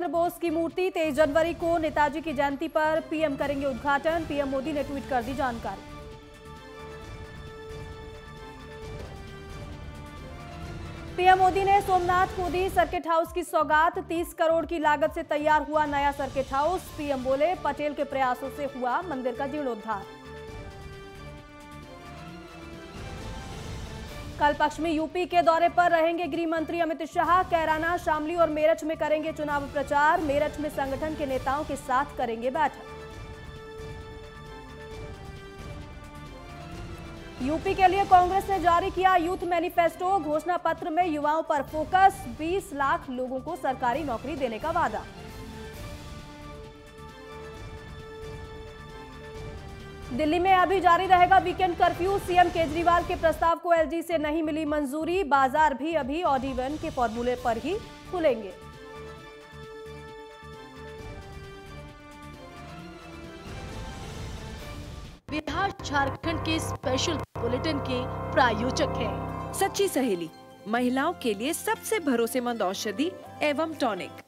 बोस की मूर्ति 23 जनवरी को नेताजी की जयंती पर पीएम करेंगे उद्घाटन। पीएम मोदी ने ट्वीट कर दी जानकारी। पीएम मोदी ने सोमनाथ को दी सर्किट हाउस की सौगात। 30 करोड़ की लागत से तैयार हुआ नया सर्किट हाउस। पीएम बोले, पटेल के प्रयासों से हुआ मंदिर का जीर्णोद्धार। कल पश्चिमी यूपी के दौरे पर रहेंगे गृह मंत्री अमित शाह। कैराना, शामली और मेरठ में करेंगे चुनाव प्रचार। मेरठ में संगठन के नेताओं के साथ करेंगे बैठक। यूपी के लिए कांग्रेस ने जारी किया यूथ मैनिफेस्टो। घोषणा पत्र में युवाओं पर फोकस। 20 लाख लोगों को सरकारी नौकरी देने का वादा। दिल्ली में अभी जारी रहेगा वीकेंड कर्फ्यू। सीएम केजरीवाल के प्रस्ताव को एलजी से नहीं मिली मंजूरी। बाजार भी अभी ऑड इवन के फॉर्मूले पर ही खुलेंगे। बिहार झारखंड के स्पेशल बुलेटिन के प्रायोजक हैं सच्ची सहेली, महिलाओं के लिए सबसे भरोसेमंद औषधि एवं टॉनिक।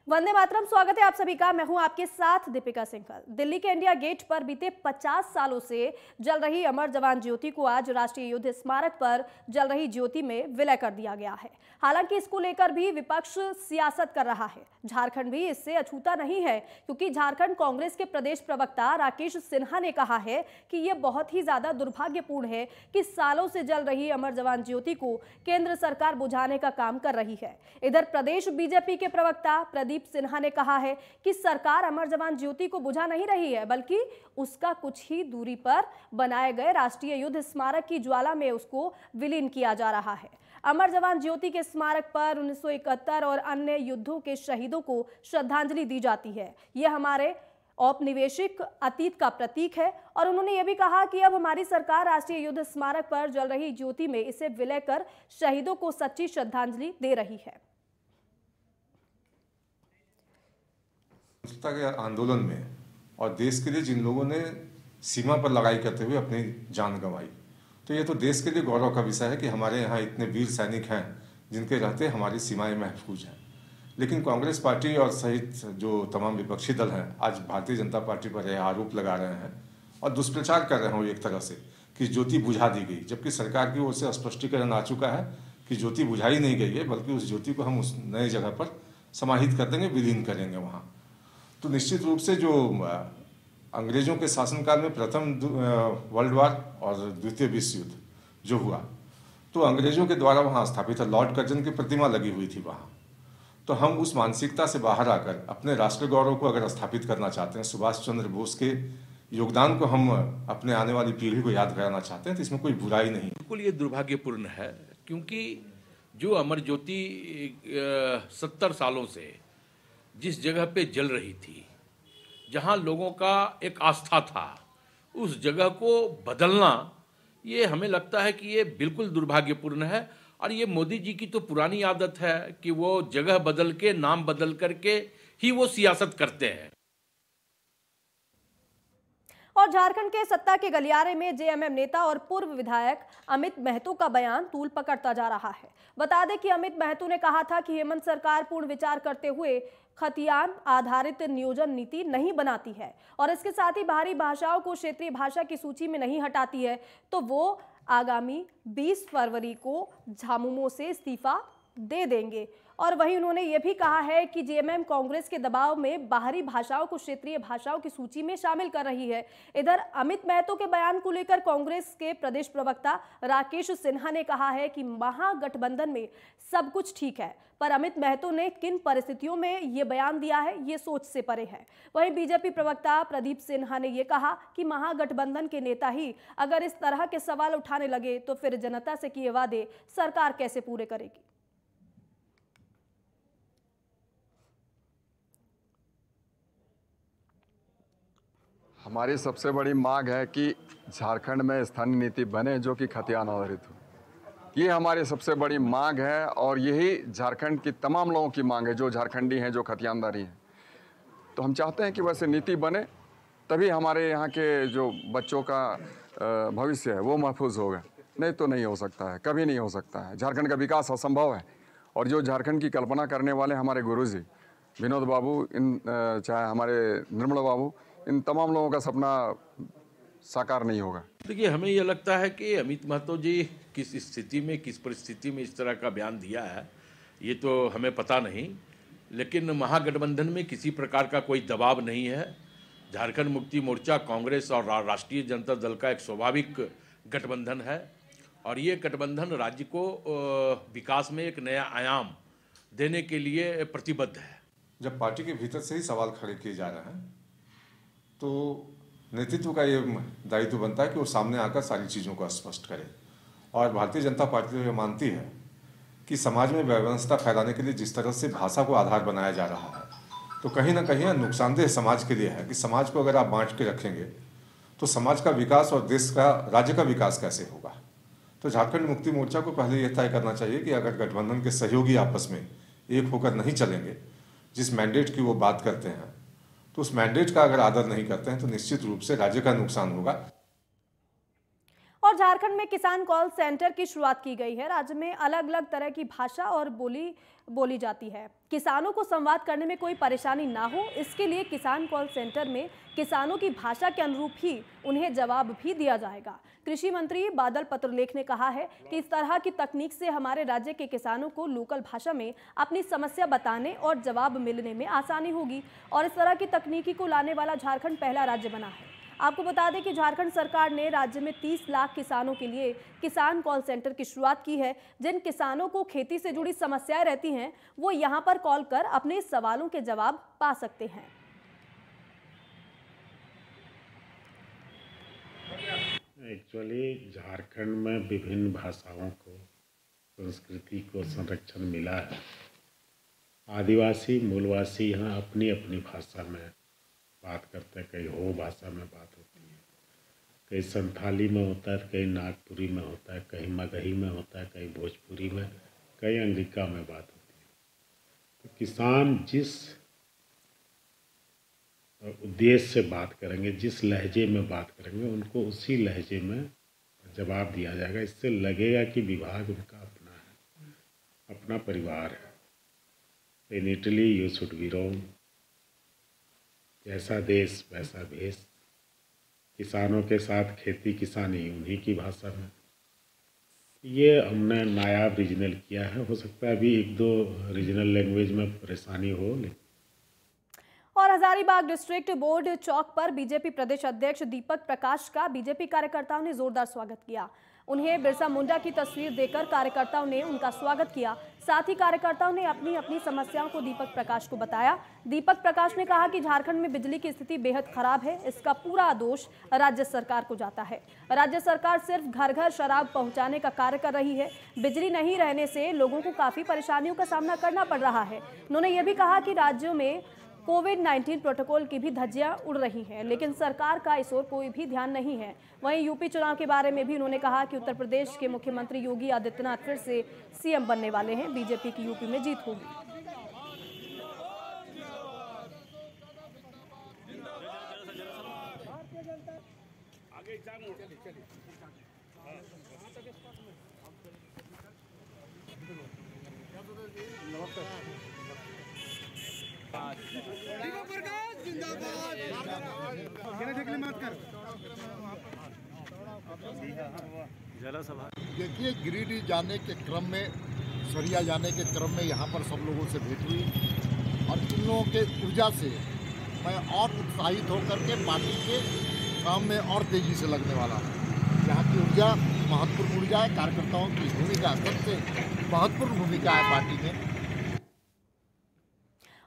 वंदे मातरम। स्वागत है आप सभी का। मैं हूं आपके साथ दीपिका सिंघल। दिल्ली के इंडिया गेट पर बीते 50 सालों से जल रही अमर जवान ज्योति को आज राष्ट्रीय युद्ध स्मारक पर जल रही ज्योति में विलय कर दिया गया है। हालांकि इसको लेकर भी विपक्ष सियासत कर रहा है। झारखंड भी इससे अछूता नहीं है, क्योंकि झारखंड कांग्रेस के प्रदेश प्रवक्ता राकेश सिन्हा ने कहा है कि यह बहुत ही ज्यादा दुर्भाग्यपूर्ण है कि सालों से जल रही अमर जवान ज्योति को केंद्र सरकार बुझाने का काम कर रही है। इधर प्रदेश बीजेपी के प्रवक्ता प्रदीप सिन्हा ने कहा है कि सरकार अमर जवान ज्योति को बुझा नहीं रही है, बल्कि उसका कुछ ही दूरी पर बनाए गए राष्ट्रीय युद्ध स्मारक की ज्वाला में उसको विलीन किया जा रहा है। अमर जवान ज्योति के स्मारक पर 1971 और अन्य युद्धों के शहीदों को श्रद्धांजलि दी जाती है। यह हमारे औपनिवेशिक अतीत का प्रतीक है। और उन्होंने यह भी कहा कि अब हमारी सरकार राष्ट्रीय युद्ध स्मारक पर जल रही ज्योति में इसे विलय कर शहीदों को सच्ची श्रद्धांजलि दे रही है। स्वतंत्रता के आंदोलन में और देश के लिए जिन लोगों ने सीमा पर लड़ाई करते हुए अपनी जान गंवाई, तो ये तो देश के लिए गौरव का विषय है कि हमारे यहाँ इतने वीर सैनिक हैं जिनके रहते हमारी सीमाएं महफूज हैं। लेकिन कांग्रेस पार्टी और सहित जो तमाम विपक्षी दल हैं आज भारतीय जनता पार्टी पर यह आरोप लगा रहे हैं और दुष्प्रचार कर रहे हैं एक तरह से कि ज्योति बुझा दी गई, जबकि सरकार की ओर से स्पष्टीकरण आ चुका है कि ज्योति बुझाई नहीं गई है, बल्कि उस ज्योति को हम उस नए जगह पर समाहित कर देंगे, विलीन करेंगे वहाँ। तो निश्चित रूप से जो अंग्रेजों के शासनकाल में प्रथम वर्ल्ड वार और द्वितीय विश्व युद्ध जो हुआ, तो अंग्रेजों के द्वारा वहाँ स्थापित है, लॉर्ड कर्जन की प्रतिमा लगी हुई थी वहाँ। तो हम उस मानसिकता से बाहर आकर अपने राष्ट्र गौरव को अगर स्थापित करना चाहते हैं, सुभाष चंद्र बोस के योगदान को हम अपने आने वाली पीढ़ी को याद कराना चाहते हैं, तो इसमें कोई बुराई नहीं। बिल्कुल ये दुर्भाग्यपूर्ण है, क्योंकि जो अमर ज्योति 70 सालों से जिस जगह पे जल रही थी, जहां लोगों का एक आस्था था, उस जगह को बदलना, ये हमें लगता है कि ये बिल्कुल दुर्भाग्यपूर्ण है। और ये मोदी जी की तो पुरानी आदत है कि वो जगह बदल के, नाम बदल करके ही वो सियासत करते हैं। और झारखंड के सत्ता के गलियारे में जेएमएम नेता और पूर्व विधायक अमित महतो का बयान तूल पकड़ता जा रहा है। बता दें कि अमित महतो ने कहा था कि हेमंत सरकार पूर्ण विचार करते हुए खतियान आधारित नियोजन नीति नहीं बनाती है और इसके साथ ही बाहरी भाषाओं को क्षेत्रीय भाषा की सूची में नहीं हटाती है, तो वो आगामी 20 फरवरी को झामुमो से इस्तीफा दे देंगे। और वहीं उन्होंने ये भी कहा है कि जेएमएम कांग्रेस के दबाव में बाहरी भाषाओं को क्षेत्रीय भाषाओं की सूची में शामिल कर रही है। इधर अमित महतो के बयान को लेकर कांग्रेस के प्रदेश प्रवक्ता राकेश सिन्हा ने कहा है कि महागठबंधन में सब कुछ ठीक है, पर अमित महतो ने किन परिस्थितियों में ये बयान दिया है, ये सोच से परे है। वहीं बीजेपी प्रवक्ता प्रदीप सिन्हा ने यह कहा कि महागठबंधन के नेता ही अगर इस तरह के सवाल उठाने लगे तो फिर जनता से किए वादे सरकार कैसे पूरे करेगी। हमारी सबसे बड़ी मांग है कि झारखंड में स्थानीय नीति बने जो कि खतियान आधारित हो। ये हमारी सबसे बड़ी मांग है और यही झारखंड की तमाम लोगों की मांग है जो झारखंडी हैं, जो खतियानदारी हैं। तो हम चाहते हैं कि वैसे नीति बने, तभी हमारे यहाँ के जो बच्चों का भविष्य है वो महफूज होगा, नहीं तो नहीं हो सकता है, कभी नहीं हो सकता है। झारखंड का विकास असंभव है और जो झारखंड की कल्पना करने वाले हमारे गुरुजी विनोद बाबू, चाहे हमारे निर्मला बाबू, इन तमाम लोगों का सपना साकार नहीं होगा। देखिए, हमें यह लगता है कि अमित महतो जी किस स्थिति में, किस परिस्थिति में इस तरह का बयान दिया है ये तो हमें पता नहीं, लेकिन महागठबंधन में किसी प्रकार का कोई दबाव नहीं है। झारखंड मुक्ति मोर्चा, कांग्रेस और राष्ट्रीय जनता दल का एक स्वाभाविक गठबंधन है और ये गठबंधन राज्य को विकास में एक नया आयाम देने के लिए प्रतिबद्ध है। जब पार्टी के भीतर से ही सवाल खड़े किए जा रहे हैं तो नेतृत्व का ये दायित्व बनता है कि वो सामने आकर सारी चीज़ों को स्पष्ट करे। और भारतीय जनता पार्टी तो ये मानती है कि समाज में व्यवस्था फैलाने के लिए जिस तरह से भाषा को आधार बनाया जा रहा है तो कहीं ना कहीं नुकसानदेह समाज के लिए है कि समाज को अगर आप बांट के रखेंगे तो समाज का विकास और देश का, राज्य का विकास कैसे होगा। तो झारखंड मुक्ति मोर्चा को पहले यह तय करना चाहिए कि अगर गठबंधन के सहयोगी आपस में एक होकर नहीं चलेंगे, जिस मैंडेट की वो बात करते हैं, तो उस मैंडेट का अगर आदर नहीं करते हैं तो निश्चित रूप से राज्य का नुकसान होगा। और झारखंड में किसान कॉल सेंटर की शुरुआत की गई है। राज्य में अलग अलग तरह की भाषा और बोली जाती है। किसानों को संवाद करने में कोई परेशानी ना हो, इसके लिए किसान कॉल सेंटर में किसानों की भाषा के अनुरूप ही उन्हें जवाब भी दिया जाएगा। कृषि मंत्री बादल पत्रलेख ने कहा है कि इस तरह की तकनीक से हमारे राज्य के किसानों को लोकल भाषा में अपनी समस्या बताने और जवाब मिलने में आसानी होगी और इस तरह की तकनीकी को लाने वाला झारखंड पहला राज्य बना है। आपको बता दें कि झारखंड सरकार ने राज्य में 30 लाख किसानों के लिए किसान कॉल सेंटर की शुरुआत की है। जिन किसानों को खेती से जुड़ी समस्याएं रहती हैं वो यहां पर कॉल कर अपने सवालों के जवाब पा सकते हैं। एक्चुअली झारखंड में विभिन्न भाषाओं को, संस्कृति को संरक्षण मिला है। आदिवासी, मूलवासी यहाँ अपनी अपनी भाषा में बात करते हैं, कहीं हो भाषा में बात होती है, कहीं संथाली में होता है, कहीं नागपुरी में होता है, कहीं मगही में होता है, कहीं भोजपुरी में, कहीं अंगिका में बात होती है। तो किसान जिस उद्देश्य से बात करेंगे, जिस लहजे में बात करेंगे, उनको उसी लहजे में जवाब दिया जाएगा। इससे लगेगा कि विभाग उनका अपना है, अपना परिवार है। In Italy you should be Rome, जैसा देश वैसा भेष। किसानों के साथ खेती किसानी उन्हीं की भाषा में। ये हमने नायाब रीजनल किया है। हो सकता है अभी 1-2 रीजनल लैंग्वेज में परेशानी हो, लेकिन और हजारीबाग डिस्ट्रिक्ट बोर्ड चौक पर बीजेपी प्रदेश अध्यक्ष दीपक प्रकाश का बीजेपी कार्यकर्ताओं ने जोरदार स्वागत किया। उन्हें बिरसा मुंडा की तस्वीर देकर कार्यकर्ताओं ने उनका स्वागत किया। साथ ही कार्यकर्ताओं ने अपनी अपनी समस्याओं को दीपक प्रकाश को बताया। दीपक प्रकाश ने कहा कि झारखंड में बिजली की स्थिति बेहद खराब है, इसका पूरा दोष राज्य सरकार को जाता है। राज्य सरकार सिर्फ घर घर शराब पहुंचाने का कार्य कर रही है। बिजली नहीं रहने से लोगों को काफी परेशानियों का सामना करना पड़ रहा है। उन्होंने ये भी कहा कि राज्यों में कोविड-19 प्रोटोकॉल की भी धज्जियां उड़ रही हैं, लेकिन सरकार का इस ओर कोई भी ध्यान नहीं है। वहीं यूपी चुनाव के बारे में भी उन्होंने कहा कि उत्तर प्रदेश के मुख्यमंत्री योगी आदित्यनाथ फिर से सीएम बनने वाले हैं। बीजेपी की यूपी में जीत होगी। देखिए, गिरिडीह जाने के क्रम में, सरिया जाने के क्रम में यहाँ पर सब लोगों से भेंट हुई और इन लोगों के ऊर्जा से मैं और उत्साहित होकर के पार्टी के काम में और तेजी से लगने वाला हूँ। यहाँ की ऊर्जा महत्वपूर्ण ऊर्जा है। कार्यकर्ताओं की भूमिका सबसे महत्वपूर्ण भूमिका है पार्टी में।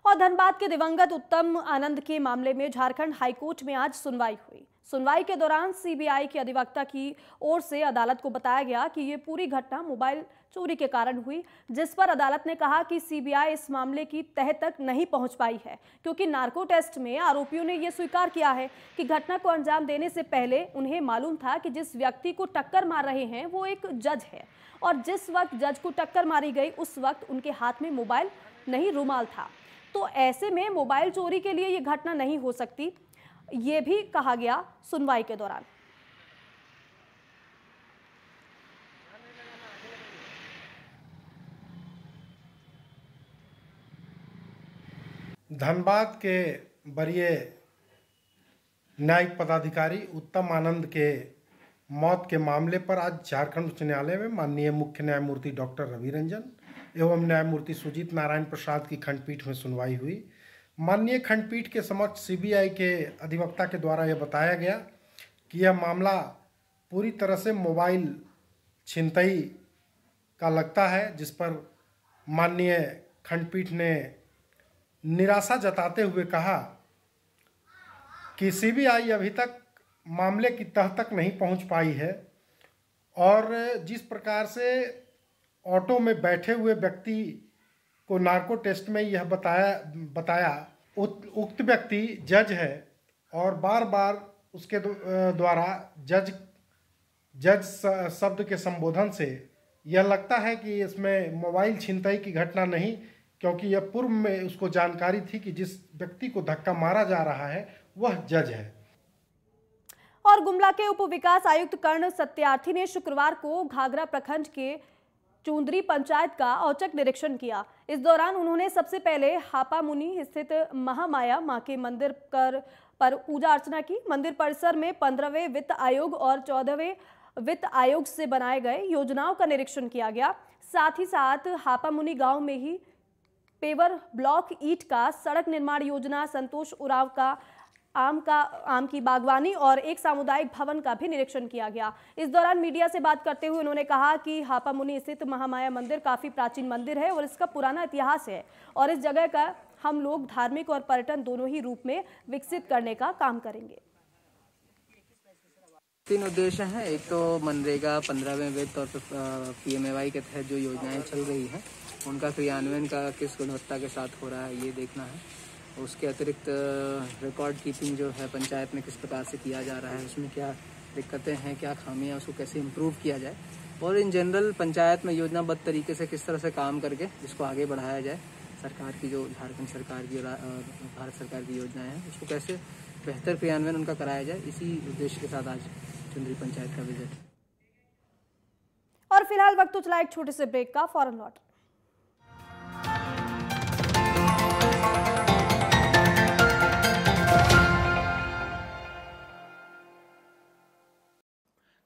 और धनबाद के दिवंगत उत्तम आनंद के मामले में झारखंड हाईकोर्ट में आज सुनवाई हुई। सुनवाई के दौरान सीबीआई के अधिवक्ता की ओर से अदालत को बताया गया कि ये पूरी घटना मोबाइल चोरी के कारण हुई, जिस पर अदालत ने कहा कि सीबीआई इस मामले की तह तक नहीं पहुंच पाई है, क्योंकि नार्को टेस्ट में आरोपियों ने यह स्वीकार किया है कि घटना को अंजाम देने से पहले उन्हें मालूम था कि जिस व्यक्ति को टक्कर मार रहे हैं वो एक जज है, और जिस वक्त जज को टक्कर मारी गई उस वक्त उनके हाथ में मोबाइल नहीं, रुमाल था। तो ऐसे में मोबाइल चोरी के लिए ये घटना नहीं हो सकती, ये भी कहा गया सुनवाई के दौरान। धनबाद के वरीय न्यायिक पदाधिकारी उत्तम आनंद के मौत के मामले पर आज झारखंड उच्च न्यायालय में माननीय मुख्य न्यायमूर्ति डॉक्टर रवि रंजन एवं न्यायमूर्ति सुजीत नारायण प्रसाद की खंडपीठ में सुनवाई हुई। माननीय खंडपीठ के समक्ष सीबीआई के अधिवक्ता के द्वारा यह बताया गया कि यह मामला पूरी तरह से मोबाइल छिनतई का लगता है, जिस पर माननीय खंडपीठ ने निराशा जताते हुए कहा कि सीबीआई अभी तक मामले की तह तक नहीं पहुंच पाई है और जिस प्रकार से ऑटो में बैठे हुए व्यक्ति को नार्को टेस्ट में यह बताया उक्त व्यक्ति जज है और बार बार उसके द्वारा जज शब्द के संबोधन से यह लगता है कि इसमें मोबाइल छिनतई की घटना नहीं, क्योंकि यह पूर्व में उसको जानकारी थी कि जिस व्यक्ति को धक्का मारा जा रहा है वह जज है। और गुमला के उप विकास आयुक्त कर्ण सत्यार्थी ने शुक्रवार को घाघरा प्रखंड के चुंदरी पंचायत का औचक निरीक्षण किया। इस दौरान उन्होंने सबसे पहले हापामुनि स्थित महामाया मां के मंदिर पर पूजा अर्चना की। मंदिर परिसर में 15वें वित्त आयोग और 14वें वित्त आयोग से बनाए गए योजनाओं का निरीक्षण किया गया। साथ ही साथ हापामुनि गांव में ही पेवर ब्लॉक ईंट का सड़क निर्माण योजना, संतोष उरांव का आम की बागवानी और एक सामुदायिक भवन का भी निरीक्षण किया गया। इस दौरान मीडिया से बात करते हुए उन्होंने कहा कि हापामुनि स्थित महामाया मंदिर काफी प्राचीन मंदिर है और इसका पुराना इतिहास है और इस जगह का हम लोग धार्मिक और पर्यटन दोनों ही रूप में विकसित करने का काम करेंगे। 3 उद्देश्य हैं। एक तो मनरेगा 15वें वित्त और PMAY के तहत जो योजनाएं चल रही हैं उनका क्रियान्वयन का किस गुणवत्ता के साथ हो रहा है ये देखना है। उसके अतिरिक्त रिकॉर्ड कीपिंग जो है पंचायत में किस प्रकार से किया जा रहा है, उसमें क्या दिक्कतें हैं, क्या खामियां, उसको कैसे इम्प्रूव किया जाए और इन जनरल पंचायत में योजनाबद्ध तरीके से किस तरह से काम करके इसको आगे बढ़ाया जाए। सरकार की जो झारखंड सरकार की और भारत सरकार की योजनाएं हैं उसको कैसे बेहतर क्रियान्वयन उनका कराया जाए, इसी उद्देश्य के साथ आज चुंदरी पंचायत का विजिट। और फिलहाल वक्त तो चला एक छोटे से ब्रेक का, फौरन लौट।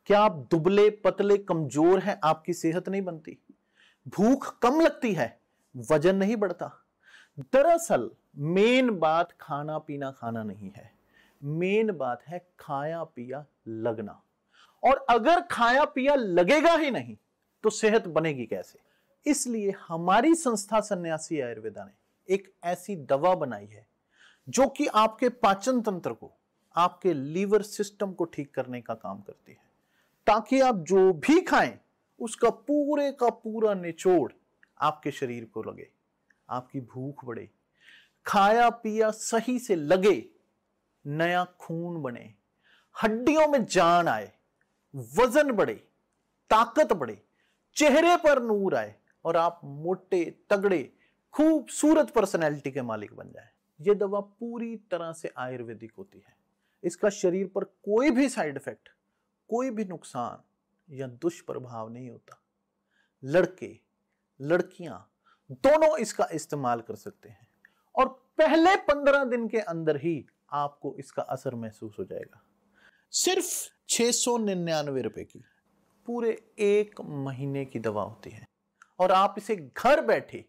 क्या आप दुबले पतले कमजोर हैं, आपकी सेहत नहीं बनती, भूख कम लगती है, वजन नहीं बढ़ता? दरअसल मेन बात खाना पीना खाना नहीं है, मेन बात है खाया पिया लगना। और अगर खाया पिया लगेगा ही नहीं तो सेहत बनेगी कैसे? इसलिए हमारी संस्था सन्यासी आयुर्वेदा ने एक ऐसी दवा बनाई है जो कि आपके पाचन तंत्र को, आपके लीवर सिस्टम को ठीक करने का काम करती है, ताकि आप जो भी खाएं उसका पूरे का पूरा निचोड़ आपके शरीर को लगे, आपकी भूख बढ़े, खाया पिया सही से लगे, नया खून बने, हड्डियों में जान आए, वजन बढ़े, ताकत बढ़े, चेहरे पर नूर आए और आप मोटे तगड़े खूबसूरत पर्सनैलिटी के मालिक बन जाए। यह दवा पूरी तरह से आयुर्वेदिक होती है। इसका शरीर पर कोई भी साइड इफेक्ट, कोई भी नुकसान या दुष्प्रभाव नहीं होता। लड़के लड़कियां दोनों इसका इस्तेमाल कर सकते हैं और पहले 15 दिन के अंदर ही आपको इसका असर महसूस हो जाएगा। सिर्फ 699 रुपए की पूरे 1 महीने की दवा होती है और आप इसे घर बैठे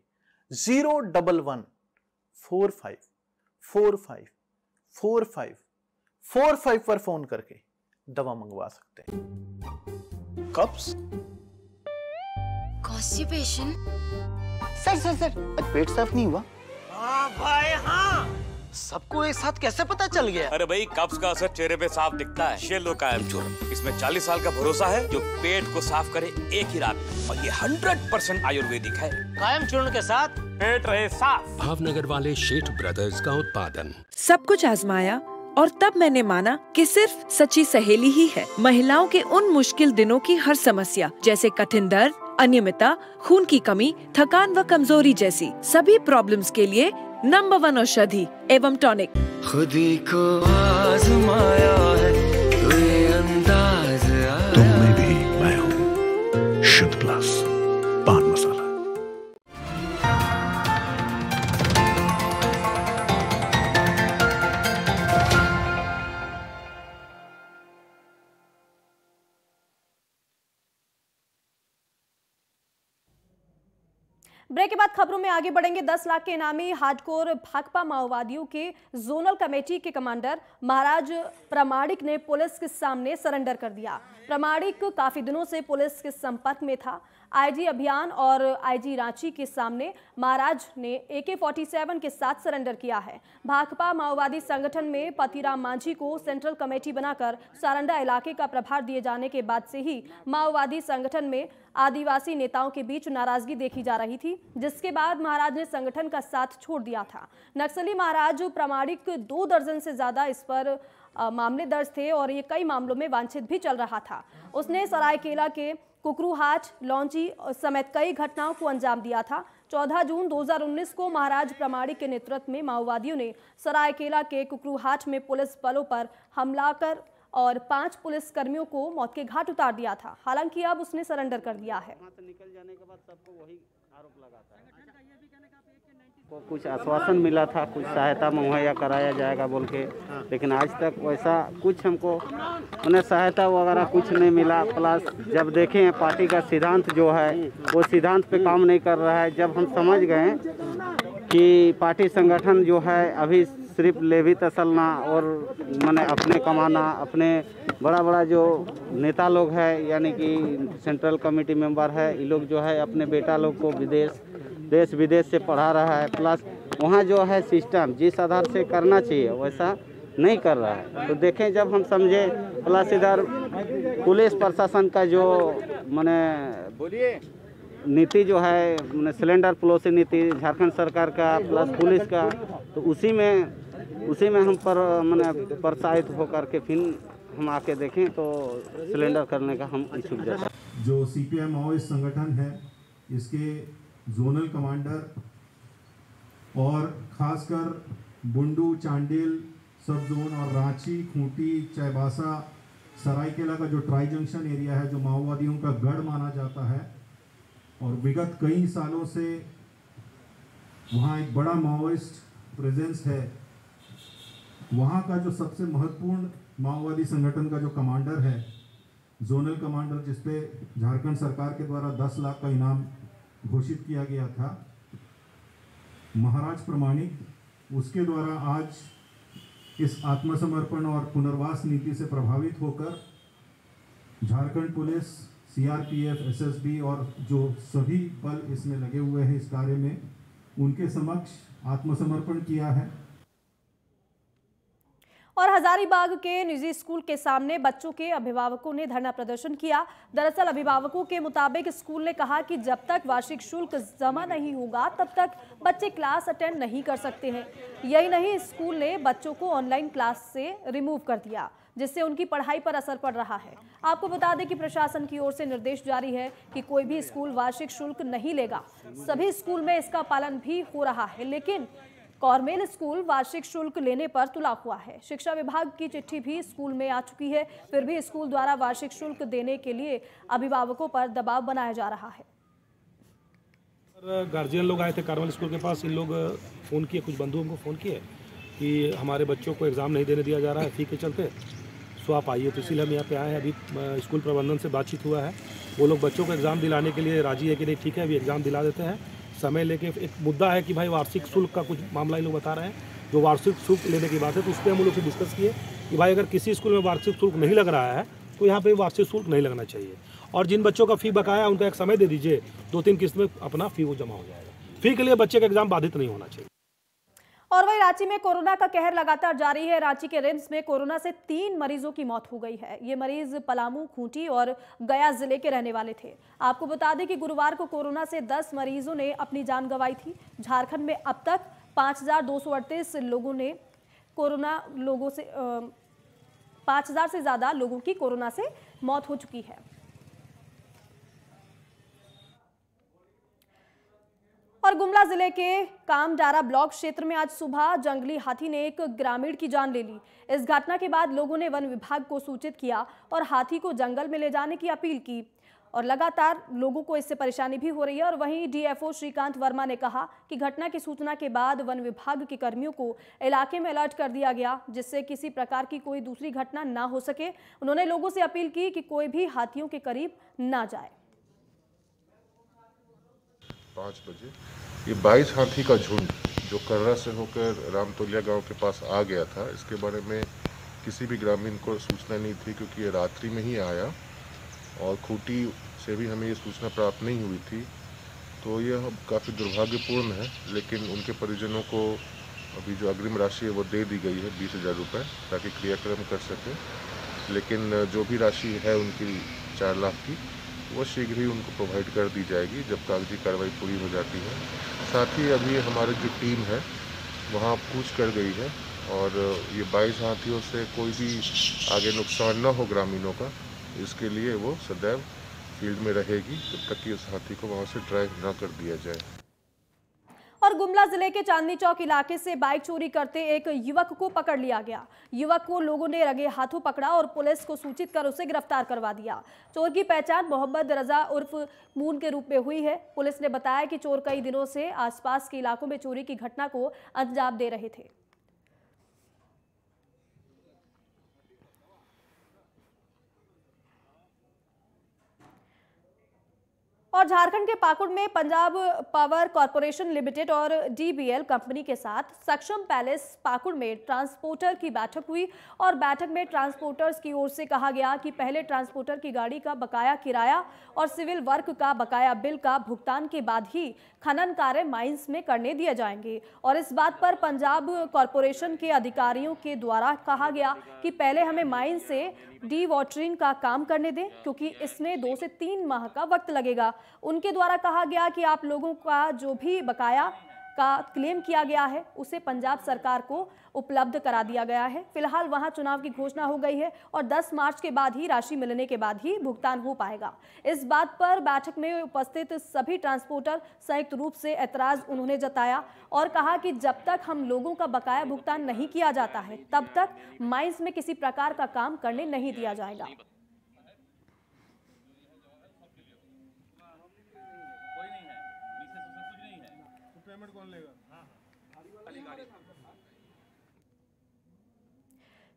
01145454545 पर फोन करके दवा मंगवा सकते हैं। कब्ज, कॉन्स्टिपेशन। सर पेट साफ नहीं हुआ? हाँ भाई हाँ। सबको एक साथ कैसे पता चल गया? अरे भाई कब्ज का असर चेहरे पे साफ दिखता है। ये लो कायम चूर्ण, इसमें 40 साल का भरोसा है जो पेट को साफ करे एक ही रात में, और ये 100% आयुर्वेदिक है। कायम चूर्ण के साथ पेट रहे साफ। भावनगर वाले शेठ ब्रदर्स का उत्पादन। सब कुछ आजमाया और तब मैंने माना कि सिर्फ सच्ची सहेली ही है महिलाओं के उन मुश्किल दिनों की हर समस्या, जैसे कठिन दर्द, अनियमितता, खून की कमी, थकान व कमजोरी जैसी सभी प्रॉब्लम्स के लिए नंबर 1 औषधि एवं टॉनिक। खुदी को आजमाया है कोई अंदाज आया। तुम में भी मैं हूँ, शुद्ध प्लस पान मसाला। ब्रेक के बाद खबरों में आगे बढ़ेंगे। 10 लाख के इनामी हार्डकोर भाकपा माओवादियों के जोनल कमेटी के कमांडर महाराज प्रामाणिक ने पुलिस के सामने सरेंडर कर दिया। प्रामाणिक काफी दिनों से पुलिस के संपर्क में था। आईजी अभियान और आईजी रांची के सामने महाराज ने AK-47 के साथ सरेंडर किया है। भाकपा माओवादी संगठन में पतिराम मांझी को सेंट्रल कमेटी बनाकर सारंडा इलाके का प्रभार दिए जाने के बाद से ही माओवादी संगठन में आदिवासी नेताओं के बीच नाराजगी देखी जा रही थी, जिसके बाद महाराज ने संगठन का साथ छोड़ दिया था। नक्सली महाराज प्रामाणिक 2 दर्जन से ज्यादा इस पर मामले दर्ज थे और ये कई मामलों में वांछित भी चल रहा था। उसने सरायकेला के कुकरूहाट, लौंची समेत कई घटनाओं को अंजाम दिया था। 14 जून 2019 को महाराज प्रामाणिक के नेतृत्व में माओवादियों ने सरायकेला के कुकरूहाट में पुलिस बलों पर हमला कर और 5 पुलिस कर्मियों को मौत के घाट उतार दिया था। हालांकि अब उसने सरेंडर कर दिया है। निकल जाने के बाद सबको वही आरोप लगाता है। को कुछ आश्वासन मिला था, कुछ सहायता मुहैया कराया जाएगा बोल के, लेकिन आज तक वैसा कुछ हमको उन्हें सहायता वगैरह कुछ नहीं मिला। प्लस जब देखें पार्टी का सिद्धांत जो है वो सिद्धांत पे काम नहीं कर रहा है। जब हम समझ गए कि पार्टी संगठन जो है अभी सिर्फ लेवी तसलना और माने अपने कमाना, अपने बड़ा बड़ा जो नेता लोग हैं यानी कि सेंट्रल कमेटी मेंबर है, ये लोग जो है अपने बेटा लोग को देश विदेश से पढ़ा रहा है। प्लस वहाँ जो है सिस्टम जिस आधार से करना चाहिए वैसा नहीं कर रहा है। तो देखें जब हम समझे, प्लस इधर पुलिस प्रशासन का जो माने नीति जो है माने सिलेंडर पॉलिसी नीति झारखंड सरकार का प्लस पुलिस का, तो उसी में हम पर माने प्रोत्साहित होकर के फिर हम आके देखें तो सिलेंडर करने का हम इच्छुक जैसा। जो CPI माओवादी संगठन है इसके जोनल कमांडर और खासकर बुंडू, चांडिल सब जोन और रांची, खूंटी, चाईबासा, सरायकेला का जो ट्राई जंक्शन एरिया है जो माओवादियों का गढ़ माना जाता है और विगत कई सालों से वहाँ एक बड़ा माओइस्ट प्रेजेंस है। वहाँ का जो सबसे महत्वपूर्ण माओवादी संगठन का जो कमांडर है, जोनल कमांडर, जिसपे झारखंड सरकार के द्वारा 10 लाख का इनाम घोषित किया गया था, महाराज प्रामाणिक, उसके द्वारा आज इस आत्मसमर्पण और पुनर्वास नीति से प्रभावित होकर झारखंड पुलिस, CRPF, SSB और जो सभी बल इसमें लगे हुए हैं इस कार्य में, उनके समक्ष आत्मसमर्पण किया है। और हजारीबाग के निजी स्कूल के सामने बच्चों के अभिभावकों ने धरना प्रदर्शन किया। दरअसल अभिभावकों के मुताबिक स्कूल ने कहा कि जब तक वार्षिक शुल्क जमा नहीं होगा तब तक बच्चे क्लास अटेंड नहीं कर सकते हैं। यही नहीं, स्कूल ने बच्चों को ऑनलाइन क्लास से रिमूव कर दिया, जिससे उनकी पढ़ाई पर असर पड़ रहा है। आपको बता दें कि प्रशासन की ओर से निर्देश जारी है कि कोई भी स्कूल वार्षिक शुल्क नहीं लेगा। सभी स्कूल में इसका पालन भी हो रहा है, लेकिन कॉर्मेल स्कूल वार्षिक शुल्क लेने पर तुला हुआ है। शिक्षा विभाग की चिट्ठी भी स्कूल में आ चुकी है, फिर भी स्कूल द्वारा वार्षिक शुल्क देने के लिए अभिभावकों पर दबाव बनाया जा रहा है। गार्जियन लोग आए थे कॉर्मेल स्कूल के पास, इन लोग फ़ोन किए, कुछ बंधुओं को फ़ोन किए कि हमारे बच्चों को एग्ज़ाम नहीं देने दिया जा रहा है फी के चलते, सो आप आइए। तो इसलिए हम यहाँ पे आए हैं। अभी स्कूल प्रबंधन से बातचीत हुआ है, वो लोग बच्चों को एग्ज़ाम दिलाने के लिए राजी है कि नहीं, ठीक है अभी एग्ज़ाम दिला देते हैं, समय लेके। एक मुद्दा है कि भाई वार्षिक शुल्क का कुछ मामला ये लोग बता रहे हैं, जो वार्षिक शुल्क लेने की बात है, तो उस पर हम लोग से डिस्कस किए कि भाई अगर किसी स्कूल में वार्षिक शुल्क नहीं लग रहा है तो यहाँ पे वार्षिक शुल्क नहीं लगना चाहिए, और जिन बच्चों का फ़ी बकाया उनका एक समय दे दीजिए, 2-3 किस्त में अपना फ़ी वो जमा हो जाएगा। फ़ी के लिए बच्चे का एग्जाम बाधित नहीं होना चाहिए। और वही रांची में कोरोना का कहर लगातार जारी है। रांची के रिम्स में कोरोना से 3 मरीजों की मौत हो गई है। ये मरीज पलामू, खूंटी और गया जिले के रहने वाले थे। आपको बता दें कि गुरुवार को कोरोना से 10 मरीजों ने अपनी जान गंवाई थी। झारखंड में अब तक 5238 लोगों ने कोरोना 5000 से ज्यादा लोगों की कोरोना से मौत हो चुकी है। और गुमला जिले के कामडारा ब्लॉक क्षेत्र में आज सुबह जंगली हाथी ने एक ग्रामीण की जान ले ली। इस घटना के बाद लोगों ने वन विभाग को सूचित किया और हाथी को जंगल में ले जाने की अपील की, और लगातार लोगों को इससे परेशानी भी हो रही है। और वहीं DFO श्रीकांत वर्मा ने कहा कि घटना की सूचना के बाद वन विभाग के कर्मियों को इलाके में अलर्ट कर दिया गया, जिससे किसी प्रकार की कोई दूसरी घटना ना हो सके। उन्होंने लोगों से अपील की कि कोई भी हाथियों के करीब ना जाए। 5 बजे ये 22 हाथी का झुंड जो कर्रा से होकर रामतोलिया गांव के पास आ गया था, इसके बारे में किसी भी ग्रामीण को सूचना नहीं थी, क्योंकि ये रात्रि में ही आया और खूंटी से भी हमें ये सूचना प्राप्त नहीं हुई थी। तो यह काफ़ी दुर्भाग्यपूर्ण है, लेकिन उनके परिजनों को अभी जो अग्रिम राशि है वो दे दी गई है 20,000 रुपये, ताकि क्रियाक्रम कर सकें। लेकिन जो भी राशि है उनकी 4 लाख की, वो शीघ्र ही उनको प्रोवाइड कर दी जाएगी जब कागजी कार्रवाई पूरी हो जाती है। साथ ही अभी हमारी जो टीम है वहाँ कूच कर गई है और ये 22 हाथियों से कोई भी आगे नुकसान न हो ग्रामीणों का, इसके लिए वो सदैव फील्ड में रहेगी जब तक कि उस हाथी को वहाँ से ड्राइव ना कर दिया जाए। और गुमला जिले के चांदनी चौक इलाके से बाइक चोरी करते एक युवक को पकड़ लिया गया। युवक को लोगों ने रंगे हाथों पकड़ा और पुलिस को सूचित कर उसे गिरफ्तार करवा दिया। चोर की पहचान मोहम्मद रजा उर्फ मून के रूप में हुई है। पुलिस ने बताया कि चोर कई दिनों से आसपास के इलाकों में चोरी की घटना को अंजाम दे रहे थे। और झारखंड के पाकुड़ में पंजाब पावर कॉरपोरेशन लिमिटेड और डीबीएल कंपनी के साथ सक्षम पैलेस पाकुड़ में ट्रांसपोर्टर की बैठक हुई और बैठक में ट्रांसपोर्टर्स की ओर से कहा गया कि पहले ट्रांसपोर्टर की गाड़ी का बकाया किराया और सिविल वर्क का बकाया बिल का भुगतान के बाद ही खनन कार्य माइंस में करने दिए जाएंगे। और इस बात पर पंजाब कॉरपोरेशन के अधिकारियों के द्वारा कहा गया कि पहले हमें माइंस से डी वाटरिंग का काम करने दें, क्योंकि इसमें 2 से 3 माह का वक्त लगेगा। उनके द्वारा कहा गया कि आप लोगों का जो भी बकाया का क्लेम किया गया है उसे पंजाब सरकार को उपलब्ध करा दिया गया है। फिलहाल वहां चुनाव की घोषणा हो गई है और 10 मार्च के बाद ही राशि मिलने के बाद ही भुगतान हो पाएगा। इस बात पर बैठक में उपस्थित सभी ट्रांसपोर्टर संयुक्त रूप से ऐतराज उन्होंने जताया और कहा कि जब तक हम लोगों का बकाया भुगतान नहीं किया जाता है तब तक माइंस में किसी प्रकार का काम करने नहीं दिया जाएगा।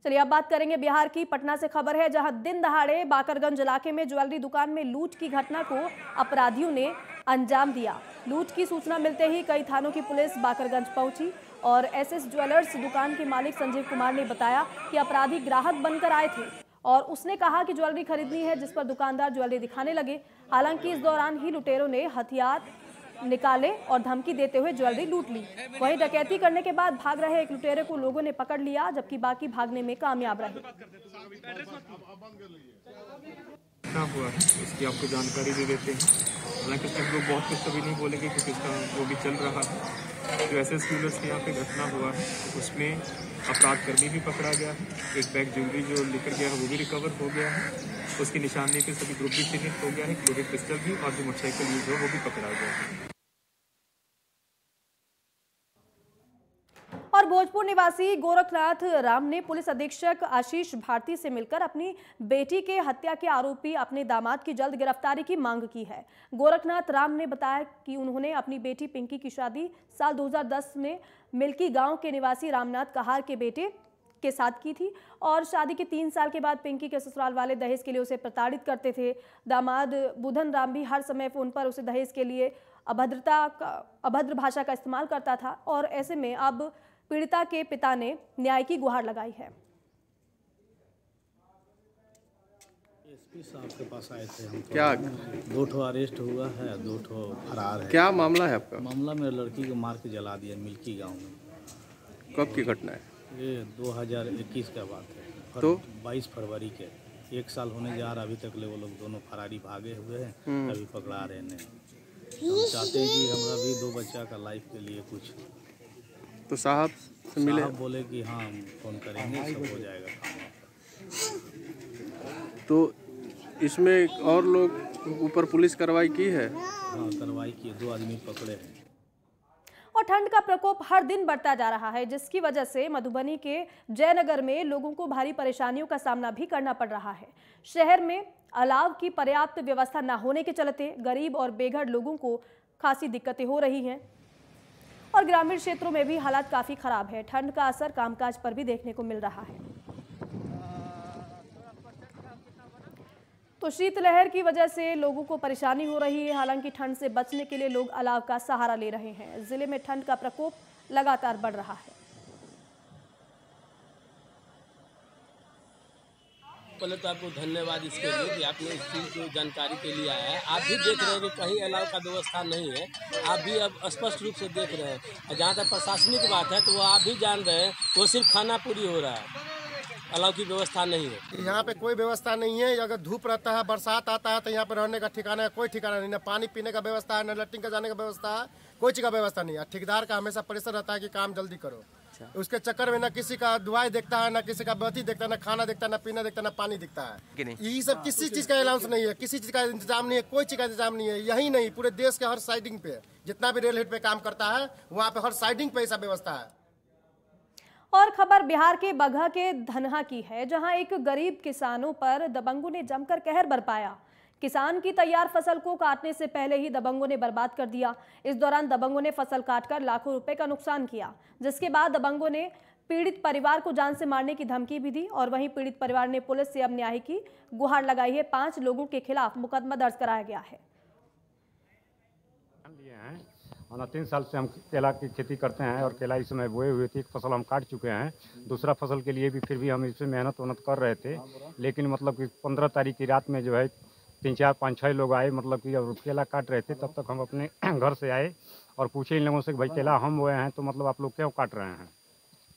चलिए अब बात करेंगे बिहार की। पटना से खबर है, जहां दिन दहाड़े बाकरगंज इलाके में ज्वेलरी दुकान में लूट की घटना को अपराधियों ने अंजाम दिया। लूट की सूचना मिलते ही कई थानों की पुलिस बाकरगंज पहुंची और एसएस ज्वेलर्स दुकान के मालिक संजीव कुमार ने बताया कि अपराधी ग्राहक बनकर आए थे और उसने कहा कि ज्वेलरी खरीदनी है, जिस पर दुकानदार ज्वेलरी दिखाने लगे। हालांकि इस दौरान ही लुटेरों ने हथियार निकाले और धमकी देते हुए ज्वेलरी लूट ली। वहीं डकैती करने के बाद भाग रहे एक लुटेरे को लोगों ने पकड़ लिया, जबकि बाकी भागने में कामयाब रहे। क्या हुआ है इसकी आपको जानकारी दे देते हैं। हालांकि सब लोग बहुत कुछ कभी नहीं बोलेंगे क्योंकि इसका वो भी चल रहा है। जो एसएस ज्वेलर्स के यहाँ पे घटना हुआ है उसमें अपराध कर्मी भी पकड़ा गया है। एक बैग ज्वेलरी जो लेकर गया है वो भी रिकवर हो गया है। उसकी निशानी पे सभी ग्रुप भी चिन्हित हो गया है। लोडेड पिस्टल भी और जो मोटरसाइकिल यूज हो वो भी पकड़ा गया है। और भोजपुर निवासी गोरखनाथ राम ने पुलिस अधीक्षक आशीष भारती से मिलकर अपनी बेटी के हत्या के आरोपी अपने दामाद की जल्द गिरफ्तारी की मांग की है। गोरखनाथ राम ने बताया कि उन्होंने अपनी बेटी पिंकी की शादी साल 2010 में मिल्की गांव के निवासी रामनाथ कहार के बेटे के साथ की थी और शादी के 3 साल के बाद पिंकी के ससुराल वाले दहेज के लिए उसे प्रताड़ित करते थे। दामाद बुधन राम भी हर समय फोन पर उसे दहेज के लिए अभद्र भाषा का इस्तेमाल करता था और ऐसे में अब पीड़िता के पिता ने न्याय की गुहार लगाई है। एसपी साहब के पास आए थे हम। क्या 2 ठो अरेस्ट हुआ है, 2 ठो फरार है। क्या मामला है आपका? मामला मेरे लड़की को मार के जला दिया मिल्की गांव में। कब की घटना है? ये 2021 का बात है। तो 22 फरवरी के 1 साल होने जा रहा, अभी तक ले वो लोग दोनों फरारी भागे हुए हैं, अभी पकड़ा रहे हैं। हम चाहते हैं कि हमारा भी 2 बच्चा का लाइफ के लिए कुछ। तो साहब से मिले? साहब बोले कि हाँ हम फोन करेंगे, सब हो जाएगा। तो इसमें और लोग ऊपर पुलिस कार्रवाई की है? हाँ कार्रवाई की, 2 आदमी पकड़े हैं। और ठंड का प्रकोप हर दिन बढ़ता जा रहा है, जिसकी वजह से मधुबनी के जयनगर में लोगों को भारी परेशानियों का सामना भी करना पड़ रहा है। शहर में अलाव की पर्याप्त व्यवस्था न होने के चलते गरीब और बेघर लोगों को खासी दिक्कतें हो रही हैं और ग्रामीण क्षेत्रों में भी हालात काफी खराब है। ठंड का असर कामकाज पर भी देखने को मिल रहा है। तो शीतलहर की वजह से लोगों को परेशानी हो रही है। हालांकि ठंड से बचने के लिए लोग अलाव का सहारा ले रहे हैं। जिले में ठंड का प्रकोप लगातार बढ़ रहा है। पहले तो आपको धन्यवाद इसके लिए कि आपने इस चीज़ की जानकारी के लिए आया है। आप भी देख रहे हैं कि कहीं अलाव का व्यवस्था नहीं है। आप भी अब स्पष्ट रूप से देख रहे हैं। और जहाँ तक प्रशासनिक बात है तो वो आप भी जान रहे हैं, वो सिर्फ खाना पूरी हो रहा है, अलाव की व्यवस्था नहीं है। यहाँ पे कोई व्यवस्था नहीं है। अगर धूप रहता है, बरसात आता है तो यहाँ पे रहने का ठिकाना है, कोई ठिकाना नहीं। न पानी पीने का व्यवस्था है, न लैट्रिन का जाने का व्यवस्था है, कोई चीज़ का व्यवस्था नहीं है। ठेकेदार का हमेशा प्रेशर रहता है कि काम जल्दी करो। उसके चक्कर में न किसी का दुआई देखता है, न किसी का बत्ती देखता है, न खाना देखता है, न पीना देखता है, न पानी दिखता है। ये सब किसी चीज़ का अलाउंस नहीं है, किसी चीज़ का इंतजाम नहीं है, कोई चीज़ का इंतजाम नहीं है। यही नहीं, पूरे देश के हर साइडिंग पे जितना भी रेल हेड पे काम करता है वहाँ पे हर साइडिंग पे ऐसा व्यवस्था है। और खबर बिहार के बगहा के धनहा की है, जहां एक गरीब किसानों पर दबंगों ने जमकर कहर बरपाया। किसान की तैयार फसल को काटने से पहले ही दबंगों ने बर्बाद कर दिया। इस दौरान दबंगों ने फसल काटकर लाखों रुपए का नुकसान किया, जिसके बाद दबंगों ने पीड़ित परिवार को जान से मारने की धमकी भी दी। और वहीं पीड़ित परिवार ने पुलिस से अब न्याय की गुहार लगाई है। 5 लोगों के खिलाफ मुकदमा दर्ज कराया गया है। और 3 साल से हम केला की खेती करते हैं और केला इस समय बोए हुए थे। एक फसल हम काट चुके हैं, दूसरा फसल के लिए भी फिर भी हम इसमें मेहनत कर रहे थे। लेकिन मतलब कि 15 तारीख की रात में जो है 3, 4, 5, 6 लोग आए, मतलब कि जब केला काट रहे थे तब तक हम अपने घर से आए और पूछे इन लोगों से कि भाई केला हम बोए हैं तो मतलब आप लोग क्यों काट रहे हैं।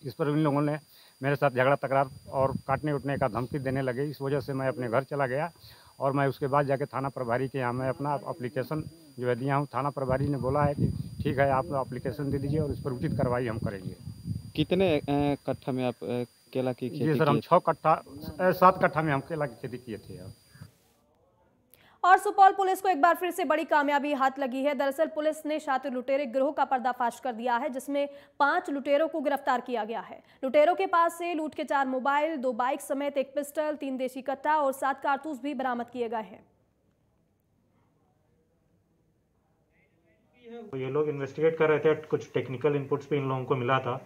इस पर इन लोगों ने मेरे साथ झगड़ा तकरार और काटने उठने का धमकी देने लगे। इस वजह से मैं अपने घर चला गया और मैं उसके बाद जाके थाना प्रभारी के यहाँ मैं अपना एप्लीकेशन जो है दिया हूँ। थाना प्रभारी ने बोला है कि ठीक है, आप एप्लीकेशन दे दीजिए और इस पर उचित कार्रवाई हम करेंगे। कितने कट्ठा में आप केला की खेती? जी सर, हम 7 कट्ठा में हम केला की खेती किए थे। और सुपौल पुलिस को एक बार फिर से बड़ी कामयाबी हाथ लगी है। दरअसल पुलिस ने शातिर लुटेरे गिरोह का पर्दाफाश कर दिया है, जिसमें 5 लुटेरों को गिरफ्तार किया गया है। लुटेरों के पास से लूट के 4 मोबाइल, 2 बाइक समेत 1 पिस्टल, 3 देशी कट्टा और 7 कारतूस भी बरामद किए गए हैं। ये लोग इन्वेस्टिगेट कर रहे थे, कुछ टेक्निकल इनपुट्स भी इन लोगों को मिला था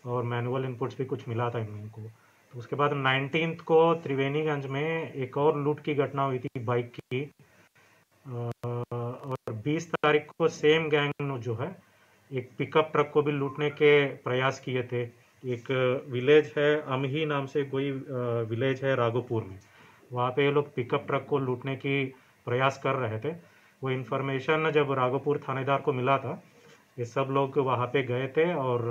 और मैनुअल इनपुट्स भी कुछ मिला था इन लोगों को। तो उसके बाद 19 को त्रिवेणीगंज में एक और लूट की घटना हुई थी बाइक की, और 20 तारीख को सेम गैंग जो है एक पिकअप ट्रक को भी लूटने के प्रयास किए थे। एक विलेज है अमही नाम से, कोई विलेज है राघोपुर में, वहाँ पे ये लोग पिकअप ट्रक को लूटने की प्रयास कर रहे थे। वो इन्फॉर्मेशन जब राघोपुर थानेदार को मिला था, ये सब लोग वहाँ पे गए थे और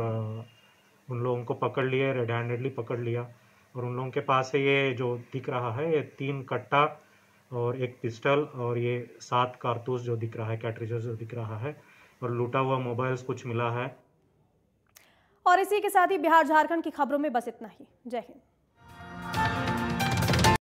उन लोगों को पकड़ लिए, रेड हैंडेडली पकड़ लिया। और उन लोगों के पास से ये जो दिख रहा है, ये 3 कट्टा और 1 पिस्टल और ये 7 कारतूस जो दिख रहा है, कैट्रिजेस जो दिख रहा है, और लूटा हुआ मोबाइल्स कुछ मिला है। और इसी के साथ ही बिहार झारखंड की खबरों में बस इतना ही। जय हिंद।